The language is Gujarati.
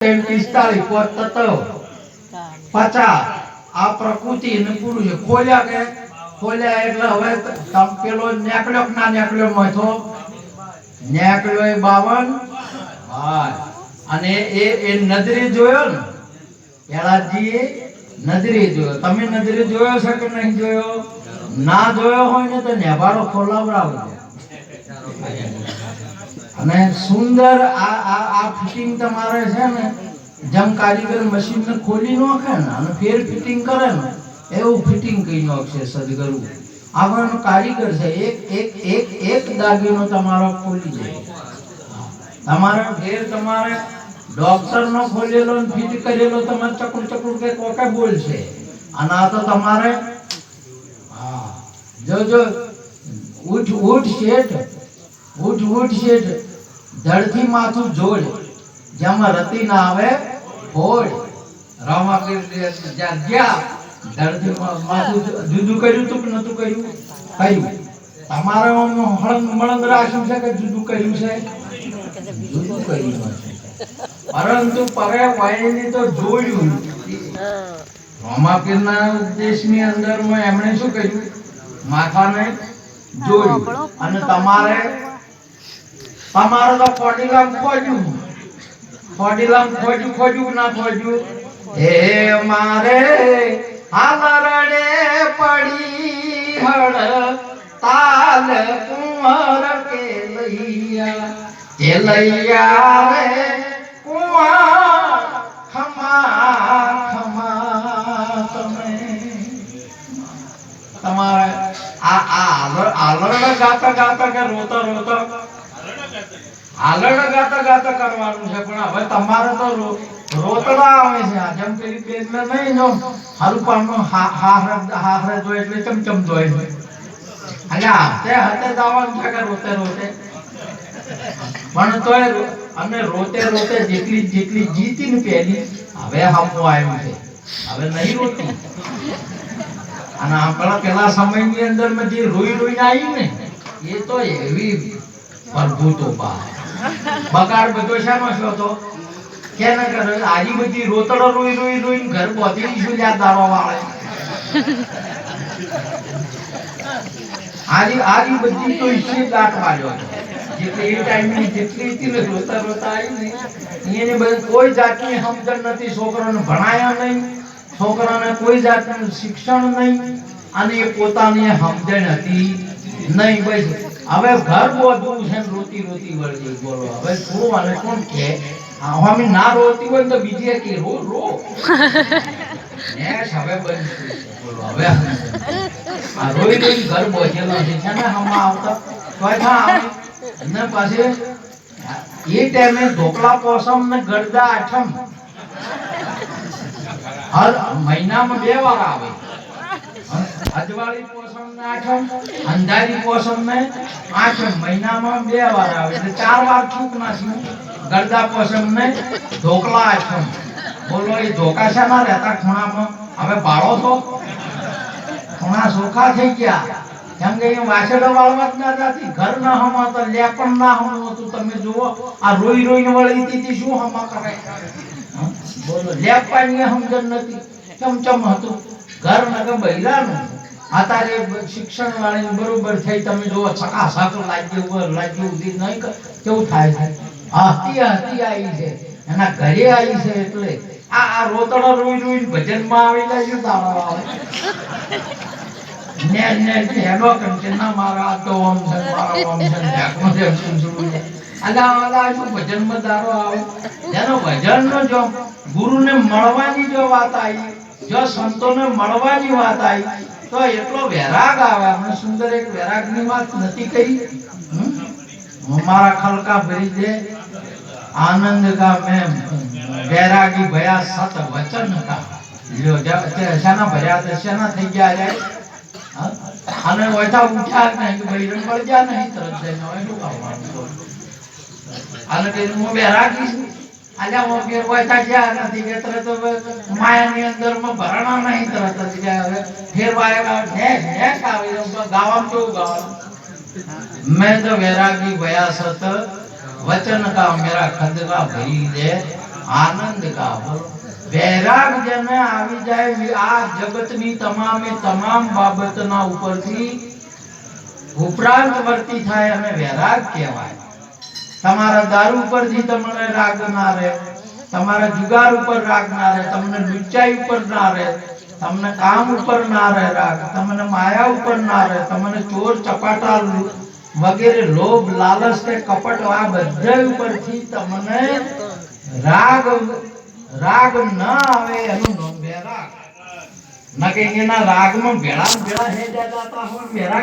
45 પોત તત્વ 50 આ પ્રકૃતિ ને પુરુષ ખોલ્યા કે ખોલ્યા એટલે હવે પેલો નેકળ્યો ના નેકળ્યો મથો નેકળ્યો એ 52 હા અને એ નજરે જોયો ને પેલાજી નજરે જોયો તમે નજરે જોયો છે કે નહીં જોયો ના જોયો હોય ને તો નેભારો ખોલાવડાવો અને સુંદર આ ફિટિંગ તમારે છે ને જમ કારીગર મશીન ને ખોલી નાખે ને અને ફેર ફિટિંગ કરે ને એવું ફિટિંગ કરી નાખશે સદગુરુ આપણો કારીગર છે એક દાગીનો તમારો ખોલી જાય તમારે ફેર તમારે ડોક્ટર નો ખોલેલો ને ફિટ કરેલો તમારે ચકુર ચકુર કે કોકે બોલશે અને આ તો તમારે હા જો ઉઠ શેઠ ધડથી માથું જોડ જેમાં રતી ના આવે હોડ રામા કે જ્યાં ધડથી માથું જુદું કર્યું તું કે નતું કર્યું તમારે હળંગ મળંગ રાખ્યું છે કે જુદું કર્યું છે જુદું કર્યું પરંતુ પરે વાયની તો જોડ્યું રામાપીરના દેશની અંદરમાં એમણે શું કર્યું માથાને જોડ્યું અને તમારે તો કોડીલામ ખોજ્યું ના ખોજ્યું હે મારે હાલરડે પડી હળ તાલ કુંવર કે લૈયા રે કુંવર ખમા તમે તમારે આલરડા ગાતા કે રોતા આલરડા ગાતા કરવાનું છે પણ હવે તમારે તો રોતડા આવે છે જેમ પેલી પેટલે નહીં જો હારું પાનો હાહરે જો એટલે ચમચમ જોય અલ્યા તે હતે દાવાનું છે કે રોતે પણ તોય અને રોતે જેટલી જીતી ને પેલી હવે હમો આવ્યું છે હવે નહીં રોતી અને આપણા પેલા સમયની અંદર માં જે રોઈને આવી ને એ તો એવી પ્રભુતો બગાડ બધો શાનો છો તો કે ન કરે આજી બધી રોતડો રોઈ ઘર બોધી શું યાદ દાવા વાળે આજી બધી તો ઈસી લાટ માર્યો જેટલી એ ટાઈમની જેટલી હતી ને રોતા આવી ને એને બધી કોઈ જાતની સમજણ નથી છોકરાને ભણાયા નહીં છોકરાને કોઈ જાતનું શિક્ષણ નહીં અને એ પોતાની સમજણ હતી નહીં બસ હવે ઘર બોધવું છે રોતી વળગી બોલો હવે શું અને કોણ કે અમે ના રોતી હોય તો બીજી કે રો નેશ હવે બંધ બોલો હવે આ રોઈ ઘર બોધેલો છે ને હમણાં આવતા અને પછી એ ટાઈમે ઢોકળા પોસમ ને ગરદા આઠમ હર મહિનામાં 2 વાર આવે અજવાળી પોસમ ને આઠમ અંધારી પોસમ ને આઠમ મહિનામાં 2 વાર આવે એટલે 4 વાર છૂક નાસી ગરદા પોસમ ને ઢોકળા આઠમ બોલો એ ઢોકા શાના રહેતા ખૂણામાં હવે બાળો છો ખૂણા સોખા થઈ ગયા કેમ કે એ વાસેડો વાળવા જ ના જાતી ઘર ના હમા તો લેપણ ના હમો તો તમે જુઓ આ રોઈને વળી હતી શું હમા કરે બોલો લેપાની સમજણ નથી ચમચમ હતું ઘર નકે બૈરાનું આતારે શિક્ષણ વાળી બરોબર થઈ તમે જુઓ છકાછક લાગ્યું ઉધી નહીં કેવું થાય છે હતી આવી છે એના ઘરે આવી છે એટલે આ રોતડો રોઈ ભજનમાં આવી જાય દાડા આવે ને હેડો કંચના મારા તો ઓમ છે મારા ઓમ છે ઢાકનો છે સુનસુડું છે આલા શું ભજનમાં દારો આવે જેનો ભજનનો જો ગુરુને મળવાની જો વાત આવી જો સંતોને મળવાની વાત આવી તો એટલો વૈરાગ આવે આપણે સુંદર એક વૈરાગની વાત નથી કરી મારા ખલકા ભરી દે આનંદ કા મેં વૈરાગી ભયા સત વચન કા લ્યો શાના ભર્યા તે શાના થઈ ગયા રે અને ઓછા ઉઠ્યા નહીં કે ભાઈ રંગ પડ ગયા નહીં તરત જઈને હવે શું કરવાનું અને કે હું વૈરાગી છું આજા હું કે ઓછા ગયા નથી કે તરત માયાની અંદર માં ભરણા નહીં તરત જ ગયા હવે ફેર વાયરા ને આવી ગાવાનું કેવું ગાવાનું मैं तो वैरागी भया सत वचन का मेरा खंड का भरी दे આનંદ કા બોલો વૈરાગ જેને આવી જાય આ જગતની તમામે તમામ બાબતના ઉપરથી ઉપરાંત વર્તી થાય અને વૈરાગ કહેવાય. તમારા દારૂ ઉપરથી તમને રાગ ના રહે, તમારા જુગાર ઉપર રાગ ના રહે, તમને લુચ્ચાઈ ઉપર ના રહે, તમને કામ ઉપર ના રહે રાગ, તમને માયા ઉપર ના રહે, તમને ચોર ચપાટા વગેરે લોભ લાલચ કે કપટ આ બધા ઉપરથી તમને રાગ ના આવે એનું નામ વૈરાગ. ના કે એના રાગમાં ભેળા ભેળા હે જાતા હોય વૈરાગ